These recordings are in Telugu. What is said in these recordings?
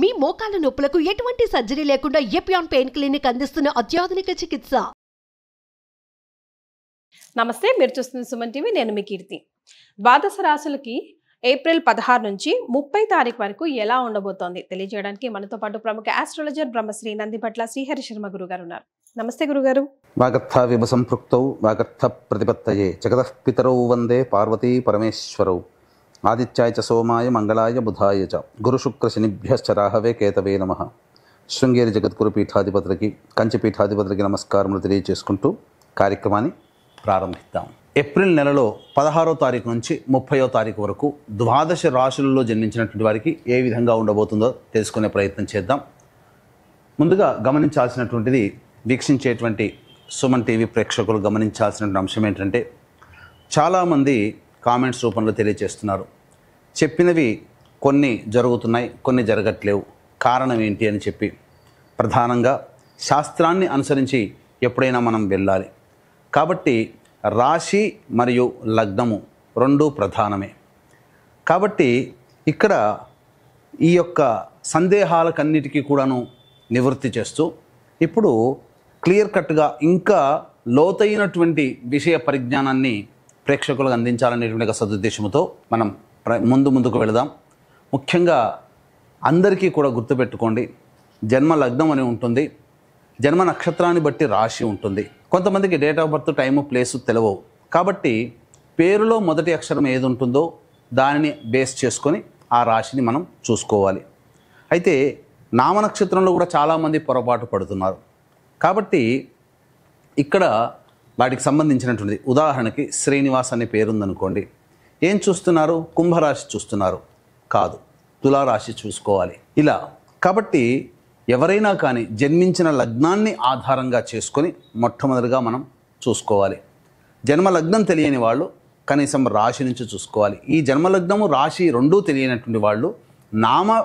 మీ మోకాల నొప్పులకు ఎటువంటి సర్జరీ లేకుండా ఎపియాన్ పెయిన్ క్లినిక్ అందిస్తున్న అత్యాధునిక చికిత్స. నమస్తే, మీరు చూస్తున్న సుమన్ టీవీ. నేను మీ కీర్తి. ద్వాదశ రాశులకి ఏప్రిల్ 16 నుంచి 30 తారీఖు వరకు ఎలా ఉండబోతోంది తెలియజేయడానికి మనతో పాటు ప్రముఖ ఆస్ట్రాలజర్ బ్రహ్మశ్రీ నందిపట్ల శ్రీహరి శర్మ గురుగారు ఉన్నారు. నమస్తే గురుగారు. వాగర్థ విభ సంపృక్తౌ వాగర్థ ప్రతిపత్తయే జగతః పితరౌ వందే పార్వతీ పరమేశ్వరౌ ఆదిత్యాయ చ సోమాయ మంగళాయ బుధాయ చ గురు శుక్ర శనిభ్యశ్చ రాహవే కేతవే నమః. శృంగేరి జగద్గురు పీఠాధిపతులకి కంచి పీఠాధిపతులకి నమస్కారములు తెలియజేసుకుంటూ కార్యక్రమాన్ని ప్రారంభిద్దాం. ఏప్రిల్ నెలలో 16వ తారీఖు నుంచి 30వ తారీఖు వరకు ద్వాదశ రాశులలో జన్మించినటువంటి వారికి ఏ విధంగా ఉండబోతుందో తెలుసుకునే ప్రయత్నం చేద్దాం. ముందుగా గమనించాల్సినటువంటిది, వీక్షించేటువంటి సుమన్ టీవీ ప్రేక్షకులు గమనించాల్సినటువంటి అంశం ఏంటంటే, చాలామంది కామెంట్స్ రూపంలో తెలియజేస్తున్నారు, చెప్పినవి కొన్ని జరుగుతున్నాయి, కొన్ని జరగట్లేవు, కారణం ఏంటి అని చెప్పి. ప్రధానంగా శాస్త్రాన్ని అనుసరించి ఎప్పుడైనా మనం వెళ్ళాలి కాబట్టి రాశి మరియు లగ్నము రెండూ ప్రధానమే. కాబట్టి ఇక్కడ ఈ యొక్క సందేహాలకన్నిటికీ కూడాను నివృత్తి చేస్తూ ఇప్పుడు క్లియర్ కట్గా ఇంకా లోతైనటువంటి విషయ పరిజ్ఞానాన్ని ప్రేక్షకులకు అందించాలనేటువంటి సదుద్దేశంతో మనం ముందుకు వెళదాం. ముఖ్యంగా అందరికీ కూడా గుర్తుపెట్టుకోండి, జన్మ లగ్నం అని ఉంటుంది, జన్మ నక్షత్రాన్ని బట్టి రాశి ఉంటుంది. కొంతమందికి date of birth, time, place తెలియవు. కాబట్టి పేరులో మొదటి అక్షరం ఏది ఉంటుందో దానిని బేస్ చేసుకొని ఆ రాశిని మనం చూసుకోవాలి. అయితే నామనక్షత్రంలో కూడా చాలామంది పొరపాటు పడుతున్నారు. కాబట్టి ఇక్కడ వాటికి సంబంధించినటువంటిది, ఉదాహరణకి శ్రీనివాస్ అనే పేరుందనుకోండి, ఏం చూస్తున్నారు? కుంభరాశి చూస్తున్నారు, కాదు, తులారాశి చూసుకోవాలి. ఇలా కాబట్టి ఎవరైనా కానీ జన్మించిన లగ్నాన్ని ఆధారంగా చేసుకొని మొట్టమొదటిగా మనం చూసుకోవాలి. జన్మ లగ్నం తెలియని వాళ్ళు కనీసం రాశి నుంచి చూసుకోవాలి. ఈ జన్మలగ్నము రాశి రెండూ తెలియనటువంటి వాళ్ళు నామ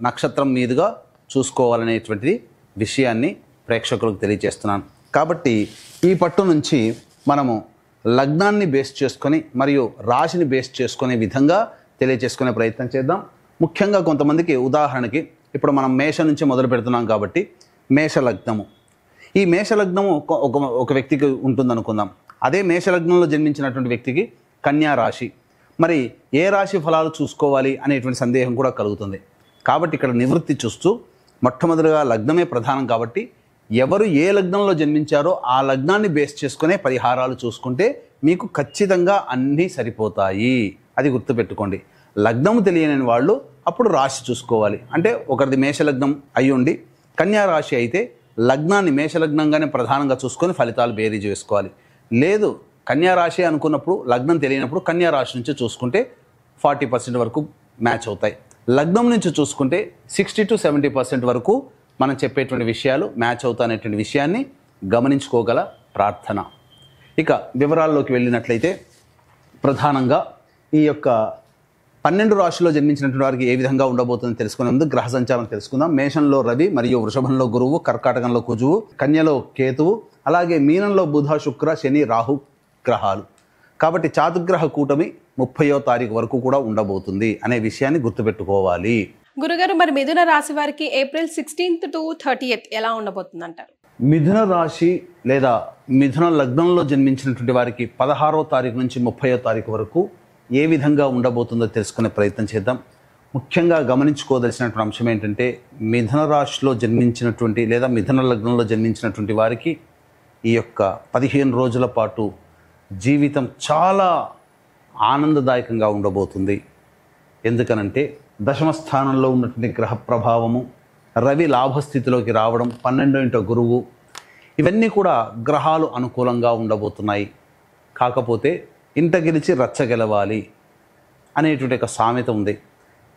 నక్షత్రం మీదుగా చూసుకోవాలనేటువంటిది విషయాన్ని ప్రేక్షకులకు తెలియజేస్తున్నాను. కాబట్టి ఈ పట్టు నుంచి మనము లగ్నాన్ని బేస్ చేసుకొని మరియు రాశిని బేస్ చేసుకునే విధంగా తెలియజేసుకునే ప్రయత్నం చేద్దాం. ముఖ్యంగా కొంతమందికి, ఉదాహరణకి ఇప్పుడు మనం మేష నుంచి మొదలు పెడుతున్నాం కాబట్టి మేషలగ్నము, ఈ మేషలగ్నము ఒక వ్యక్తికి ఉంటుందనుకుందాం. అదే మేషలగ్నంలో జన్మించినటువంటి వ్యక్తికి కన్యా రాశి, మరి ఏ రాశి ఫలాలు చూసుకోవాలి అనేటువంటి సందేహం కూడా కలుగుతుంది. కాబట్టి ఇక్కడ నివృత్తి చూస్తూ మొట్టమొదటిగా లగ్నమే ప్రధానం కాబట్టి ఎవరు ఏ లగ్నంలో జన్మించారో ఆ లగ్నాన్ని బేస్ చేసుకునే పరిహారాలు చూసుకుంటే మీకు ఖచ్చితంగా అన్నీ సరిపోతాయి. అది గుర్తుపెట్టుకోండి. లగ్నము తెలియని వాళ్ళు అప్పుడు రాశి చూసుకోవాలి. అంటే ఒకరిది మేషలగ్నం అయ్యుండి కన్యా రాశి అయితే లగ్నాన్ని మేషలగ్నంగానే ప్రధానంగా చూసుకొని ఫలితాలు బేరీజు వేసుకోవాలి. లేదు కన్యా రాశి అనుకున్నప్పుడు లగ్నం తెలియనప్పుడు కన్యా రాశి నుంచి చూసుకుంటే 40% వరకు మ్యాచ్ అవుతాయి. లగ్నం నుంచి చూసుకుంటే 60 to 70% వరకు మనం చెప్పేటువంటి విషయాలు మ్యాచ్ అవుతాయనేటువంటి విషయాన్ని గమనించుకోగల ప్రార్థన. ఇక వివరాల్లోకి వెళ్ళినట్లయితే, ప్రధానంగా ఈ యొక్క 12 రాశుల్లో జన్మించినటువంటి వారికి ఏ విధంగా ఉండబోతుందో తెలుసుకునే ముందు గ్రహ సంచారం తెలుసుకుందాం. మేషంలో రవి మరియు వృషభంలో గురువు, కర్కాటకంలో కుజువు, కన్యలో కేతువు, అలాగే మీనంలో బుధ, శుక్ర, శని, రాహు గ్రహాలు. కాబట్టి చాతుగ్రహ కూటమి 30వ తారీఖు వరకు కూడా ఉండబోతుంది అనే విషయాన్ని గుర్తుపెట్టుకోవాలి. గురుగారు, మరి మిథున రాశి వారికి ఏప్రిల్ 16th to 30th ఎలా ఉండబోతుంది అంటారు? మిథున రాశి లేదా మిథున లగ్నంలో జన్మించినటువంటి వారికి 16వ తారీఖు నుంచి 30వ తారీఖు వరకు ఏ విధంగా ఉండబోతుందో తెలుసుకునే ప్రయత్నం చేద్దాం. ముఖ్యంగా గమనించుకోదలసినటువంటి అంశం ఏంటంటే, మిథున రాశిలో జన్మించినటువంటి లేదా మిథున లగ్నంలో జన్మించినటువంటి వారికి ఈ యొక్క 15 రోజుల పాటు జీవితం చాలా ఆనందదాయకంగా ఉండబోతుంది. ఎందుకనంటే దశమ స్థానంలో ఉన్నటువంటి గ్రహ ప్రభావము, రవి లాభస్థితిలోకి రావడం, 12వ గురువు, ఇవన్నీ కూడా గ్రహాలు అనుకూలంగా ఉండబోతున్నాయి. కాకపోతే ఇంట గెలిచి రచ్చ గెలవాలి అనేటువంటి ఒక సామెత ఉంది.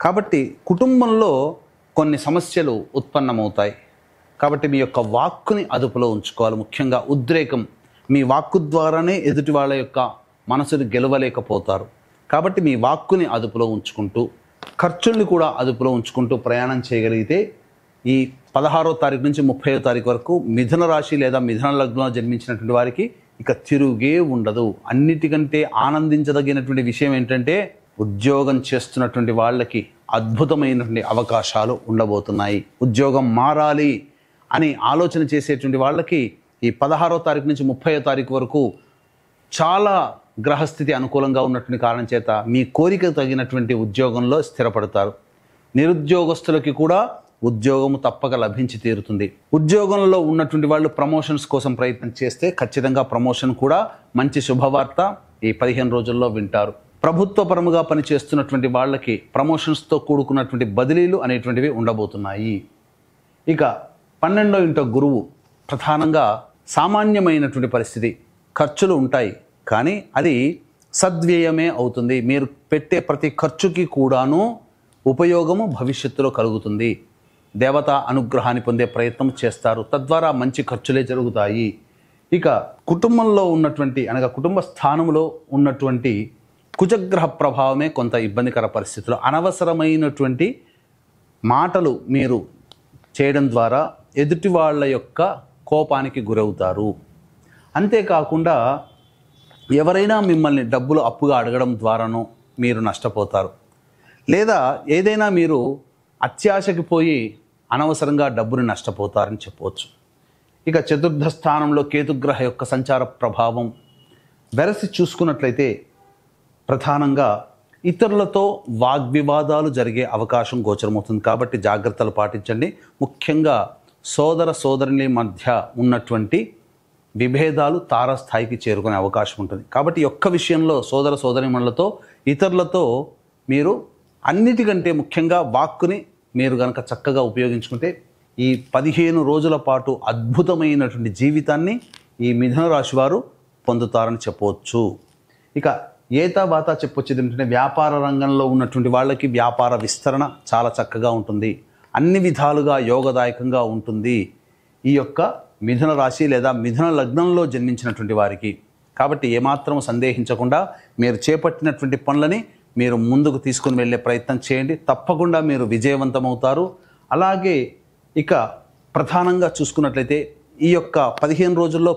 కాబట్టి కుటుంబంలో కొన్ని సమస్యలు ఉత్పన్నమవుతాయి. కాబట్టి మీ యొక్క వాక్కుని అదుపులో ఉంచుకోవాలి. ముఖ్యంగా ఉద్రేకం, మీ వాక్కు ద్వారానే ఎదుటి వాళ్ళ యొక్క మనసుని గెలవలేకపోతారు. కాబట్టి మీ వాక్కుని అదుపులో ఉంచుకుంటూ, ఖర్చుల్ని కూడా అదుపులో ఉంచుకుంటూ ప్రయాణం చేయగలిగితే ఈ 16వ తారీఖు నుంచి 30వ తారీఖు వరకు మిథున రాశి లేదా మిథున లగ్నంలో జన్మించినటువంటి వారికి ఇక తిరుగే ఉండదు. అన్నిటికంటే ఆనందించదగినటువంటి విషయం ఏంటంటే, ఉద్యోగం చేస్తున్నటువంటి వాళ్ళకి అద్భుతమైనటువంటి అవకాశాలు ఉండబోతున్నాయి. ఉద్యోగం మారాలి అని ఆలోచన చేసేటువంటి వాళ్ళకి ఈ 16వ తారీఖు నుంచి 30వ తారీఖు వరకు చాలా గ్రహస్థితి అనుకూలంగా ఉన్నటువంటి కారణం చేత మీ కోరిక తగినటువంటి ఉద్యోగంలో స్థిరపడతారు. నిరుద్యోగస్తులకి కూడా ఉద్యోగము తప్పక లభించి తీరుతుంది. ఉద్యోగంలో ఉన్నటువంటి వాళ్ళు ప్రమోషన్స్ కోసం ప్రయత్నం చేస్తే ఖచ్చితంగా ప్రమోషన్ కూడా మంచి శుభవార్త ఈ 15 రోజుల్లో వింటారు. ప్రభుత్వపరముగా పనిచేస్తున్నటువంటి వాళ్ళకి ప్రమోషన్స్తో కూడుకున్నటువంటి బదిలీలు అనేటువంటివి ఉండబోతున్నాయి. ఇక 12వ ఇంట గురువు ప్రధానంగా సామాన్యమైనటువంటి పరిస్థితి, ఖర్చులు ఉంటాయి కానీ అది సద్వ్యయమే అవుతుంది. మీరు పెట్టే ప్రతి ఖర్చుకి కూడాను ఉపయోగము భవిష్యత్తులో కలుగుతుంది. దేవతా అనుగ్రహాన్ని పొందే ప్రయత్నం చేస్తారు, తద్వారా మంచి ఖర్చులే జరుగుతాయి. ఇక కుటుంబంలో ఉన్నటువంటి అనగా కుటుంబ స్థానంలో ఉన్నటువంటి కుజగ్రహ ప్రభావమే కొంత ఇబ్బందికర పరిస్థితులు. అనవసరమైనటువంటి మాటలు మీరు చేయడం ద్వారా ఎదుటి వాళ్ళ యొక్క కోపానికి గురవుతారు. అంతేకాకుండా ఎవరైనా మిమ్మల్ని డబ్బులు అప్పుగా అడగడం ద్వారానో మీరు నష్టపోతారు. లేదా ఏదైనా మీరు అత్యాశకి పోయి అనవసరంగా డబ్బుని నష్టపోతారని చెప్పవచ్చు. ఇక చతుర్థ స్థానంలో కేతుగ్రహ యొక్క సంచార ప్రభావం వెరసి చూసుకున్నట్లయితే ప్రధానంగా ఇతరులతో వాగ్వివాదాలు జరిగే అవకాశం గోచరమవుతుంది. కాబట్టి జాగ్రత్తలు పాటించండి. ముఖ్యంగా సోదర సోదరుని మధ్య ఉన్నటువంటి విభేదాలు తారస్థాయికి చేరుకునే అవకాశం ఉంటుంది. కాబట్టి ఒక్క విషయంలో సోదర సోదరీమణులతో ఇతరులతో మీరు అన్నిటికంటే ముఖ్యంగా వాక్కుని మీరు కనుక చక్కగా ఉపయోగించుకుంటే ఈ 15 రోజుల పాటు అద్భుతమైనటువంటి జీవితాన్ని ఈ మిథున రాశి వారు పొందుతారని చెప్పవచ్చు. ఇక ఏతావాత చెప్పొచ్చేది ఏంటంటే వ్యాపార రంగంలో ఉన్నటువంటి వాళ్ళకి వ్యాపార విస్తరణ చాలా చక్కగా ఉంటుంది, అన్ని విధాలుగా యోగదాయకంగా ఉంటుంది ఈ యొక్క మిథున రాశి లేదా మిథున లగ్నంలో జన్మించినటువంటి వారికి. కాబట్టి ఏమాత్రం సందేహించకుండా మీరు చేపట్టినటువంటి పనులని మీరు ముందుకు తీసుకుని వెళ్ళే ప్రయత్నం చేయండి. తప్పకుండా మీరు విజయవంతమవుతారు. అలాగే ఇక ప్రధానంగా చూసుకున్నట్లయితే ఈ యొక్క 15 రోజుల్లో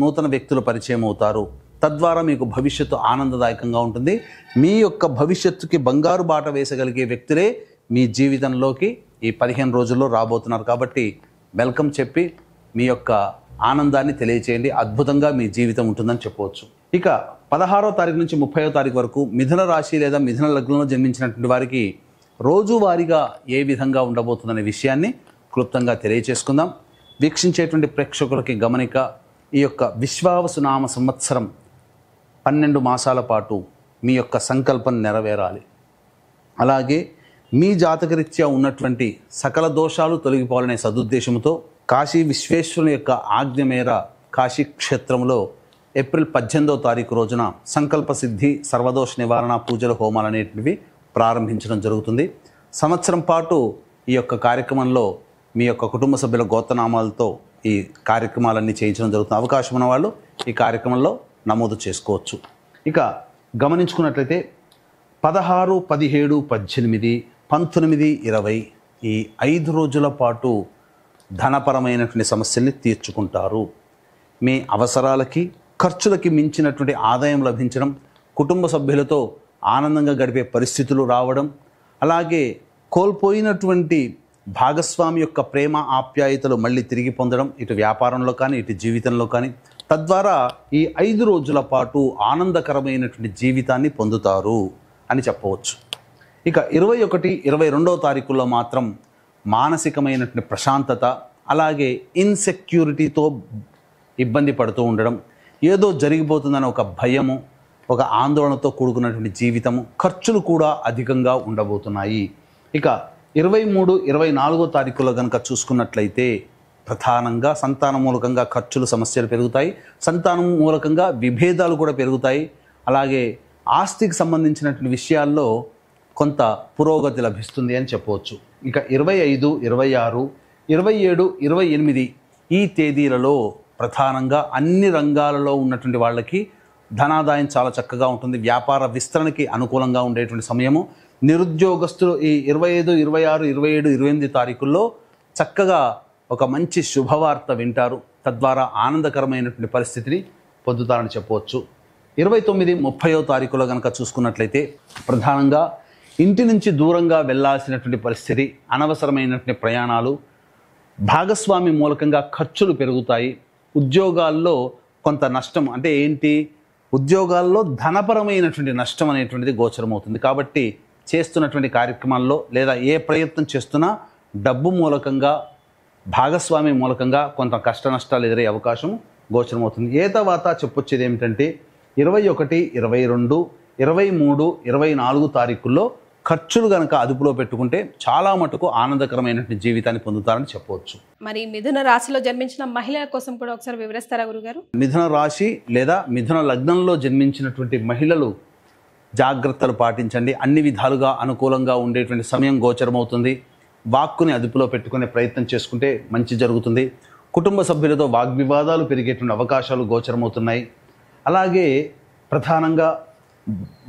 నూతన వ్యక్తులు పరిచయం అవుతారు. తద్వారా మీకు భవిష్యత్తు ఆనందదాయకంగా ఉంటుంది. మీ యొక్క భవిష్యత్తుకి బంగారు బాట వేసగలిగే వ్యక్తులే మీ జీవితంలోకి ఈ 15 రోజుల్లో రాబోతున్నారు. కాబట్టి వెల్కమ్ చెప్పి మీ యొక్క ఆనందాన్ని తెలియచేయండి. అద్భుతంగా మీ జీవితం ఉంటుందని చెప్పవచ్చు. ఇక 16వ తారీఖు నుంచి 30వ తారీఖు వరకు మిథున రాశి లేదా మిథున లగ్నంలో జన్మించినటువంటి వారికి రోజువారీగా ఏ విధంగా ఉండబోతుందనే విషయాన్ని క్లుప్తంగా తెలియచేసుకుందాం. వీక్షించేటువంటి ప్రేక్షకులకి గమనిక, ఈ యొక్క విశ్వావసునామ సంవత్సరం 12 మాసాల పాటు మీ యొక్క సంకల్పం నెరవేరాలి. అలాగే మీ జాతకరీత్యా ఉన్నటువంటి సకల దోషాలు తొలగిపోవాలనే సదుద్దేశంతో కాశీ విశ్వేశ్వరుని యొక్క ఆజ్ఞ మేర కాశీ క్షేత్రంలో ఏప్రిల్ 18వ తారీఖు రోజున సంకల్ప సిద్ధి సర్వదోష నివారణ పూజల హోమాలు అనేటివి ప్రారంభించడం జరుగుతుంది. సంవత్సరం పాటు ఈ యొక్క కార్యక్రమంలో మీ యొక్క కుటుంబ సభ్యుల గోత్రనామాలతో ఈ కార్యక్రమాలన్నీ చేయించడం జరుగుతుంది. అవకాశం ఉన్న వాళ్ళు ఈ కార్యక్రమంలో నమోదు చేసుకోవచ్చు. ఇక గమనించుకున్నట్లయితే 16, 17, 18, 19, 20 ఈ 5 రోజుల పాటు ధనపరమైనటువంటి సమస్యల్ని తీర్చుకుంటారు. మీ అవసరాలకి ఖర్చులకి మించినటువంటి ఆదాయం లభించడం, కుటుంబ సభ్యులతో ఆనందంగా గడిపే పరిస్థితులు రావడం, అలాగే కోల్పోయినటువంటి భాగస్వామి యొక్క ప్రేమ ఆప్యాయతలు మళ్ళీ తిరిగి పొందడం, ఇటు వ్యాపారంలో కానీ ఇటు జీవితంలో కానీ. తద్వారా ఈ 5 రోజుల పాటు ఆనందకరమైనటువంటి జీవితాన్ని పొందుతారు అని చెప్పవచ్చు. ఇక 21, 22వ తారీఖుల్లో మాత్రం మానసికమైనటువంటి ప్రశాంతత, అలాగే ఇన్సెక్యూరిటీతో ఇబ్బంది పడుతూ ఉండడం, ఏదో జరిగిపోతుందని ఒక భయము, ఒక ఆందోళనతో కూడుకున్నటువంటి జీవితము, ఖర్చులు కూడా అధికంగా ఉండబోతున్నాయి. ఇక 23, 24వ తారీఖులో కనుక చూసుకున్నట్లయితే ప్రధానంగా సంతానం మూలకంగా ఖర్చులు సమస్యలు పెరుగుతాయి, సంతానం మూలకంగా విభేదాలు కూడా పెరుగుతాయి. అలాగే ఆస్తికి సంబంధించినటువంటి విషయాల్లో కొంత పురోగతి లభిస్తుంది అని చెప్పవచ్చు. ఇక 25, 26, 27, 28 ఈ తేదీలలో ప్రధానంగా అన్ని రంగాలలో ఉన్నటువంటి వాళ్ళకి ధనాదాయం చాలా చక్కగా ఉంటుంది. వ్యాపార విస్తరణకి అనుకూలంగా ఉండేటువంటి సమయము. నిరుద్యోగస్తులు ఈ 25, 26, 27, 28 తారీఖుల్లో చక్కగా ఒక మంచి శుభవార్త వింటారు. తద్వారా ఆనందకరమైనటువంటి పరిస్థితిని పొందుతారని చెప్పవచ్చు. 29, 30వ తారీఖులో కనుక చూసుకున్నట్లయితే ప్రధానంగా ఇంటి నుంచి దూరంగా వెళ్ళాల్సినటువంటి పరిస్థితి, అనవసరమైనటువంటి ప్రయాణాలు, భాగస్వామి మూలకంగా ఖర్చులు పెరుగుతాయి. ఉద్యోగాల్లో కొంత నష్టం, అంటే ఏంటి, ఉద్యోగాల్లో ధనపరమైనటువంటి నష్టం అనేటువంటిది గోచరమవుతుంది. కాబట్టి చేస్తున్నటువంటి కార్యక్రమాల్లో లేదా ఏ ప్రయత్నం చేస్తున్నా డబ్బు మూలకంగా, భాగస్వామి మూలకంగా కొంత కష్ట నష్టాలు ఎదురయ్యే అవకాశం గోచరమవుతుంది. ఏ తర్వాత చెప్పొచ్చేది ఏమిటంటే 21, 22, 23, 24 తారీఖుల్లో ఖర్చులు కనుక అదుపులో పెట్టుకుంటే చాలా మటుకు ఆనందకరమైనటువంటి జీవితాన్ని పొందుతారని చెప్పవచ్చు. మరి మిథున రాశిలో జన్మించిన మహిళల కోసం కూడా ఒకసారి వివరిస్తారా గురుగారు? మిథున రాశి లేదా మిథున లగ్నంలో జన్మించినటువంటి మహిళలు జాగ్రత్తలు పాటించండి. అన్ని విధాలుగా అనుకూలంగా ఉండేటువంటి సమయం గోచరమవుతుంది. వాక్కుని అదుపులో పెట్టుకునే ప్రయత్నం చేసుకుంటే మంచి జరుగుతుంది. కుటుంబ సభ్యులతో వాగ్వివాదాలు పెరిగేటువంటి అవకాశాలు గోచరమవుతున్నాయి. అలాగే ప్రధానంగా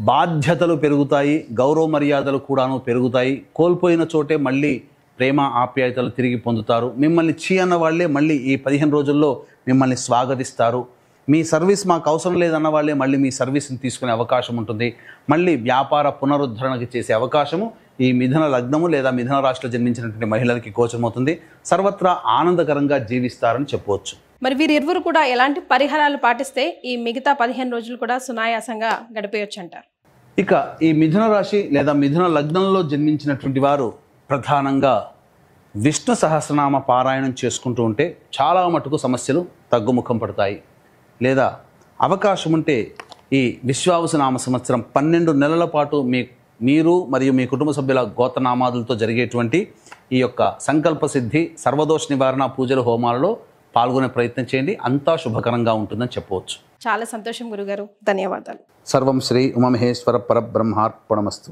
బాధ్యతలు పెరుగుతాయి, గౌరవ మర్యాదలు కూడాను పెరుగుతాయి. కోల్పోయిన చోటే మళ్ళీ ప్రేమ ఆప్యాయతలు తిరిగి పొందుతారు. మిమ్మల్ని చీ అన్న వాళ్ళే మళ్ళీ ఈ 15 రోజుల్లో మిమ్మల్ని స్వాగతిస్తారు. మీ సర్వీస్ మాకు అవసరం లేదన్న వాళ్ళే మళ్ళీ మీ సర్వీస్ని తీసుకునే అవకాశం ఉంటుంది. మళ్ళీ వ్యాపార పునరుద్ధరణకి చేసే అవకాశము ఈ మిథున లగ్నము లేదా మిథున రాశిలో జన్మించినటువంటి మహిళలకి గోచరమవుతుంది. సర్వత్రా ఆనందకరంగా జీవిస్తారని చెప్పవచ్చు. మరి వీరిరువురు కూడా ఎలాంటి పరిహారాలు పాటిస్తే ఈ మిగతా 15 రోజులు కూడా సునాయాసంగా గడిపేయొచ్చు అంటారు? ఇక ఈ మిథున రాశి లేదా మిథున లగ్నంలో జన్మించినటువంటి వారు ప్రధానంగా విష్ణు సహస్రనామ పారాయణం చేసుకుంటూ ఉంటే చాలా మటుకు సమస్యలు తగ్గుముఖం పడతాయి. లేదా అవకాశం ఉంటే ఈ విశ్వావసునామ సంవత్సరం 12 నెలల పాటు మీరు మరియు మీ కుటుంబ సభ్యుల గోత్రనామాదులతో జరిగేటువంటి ఈ యొక్క సంకల్ప సిద్ధి, సర్వదోష నివారణ పూజల హోమాలలో పాల్గొనే ప్రయత్నం చేయండి. అంతా శుభకరంగా ఉంటుందని చెప్పవచ్చు. చాలా సంతోషం గురుగారు, ధన్యవాదాలు. సర్వం శ్రీ ఉమామహేశ్వర పరబ్రహ్మార్పణమస్తు.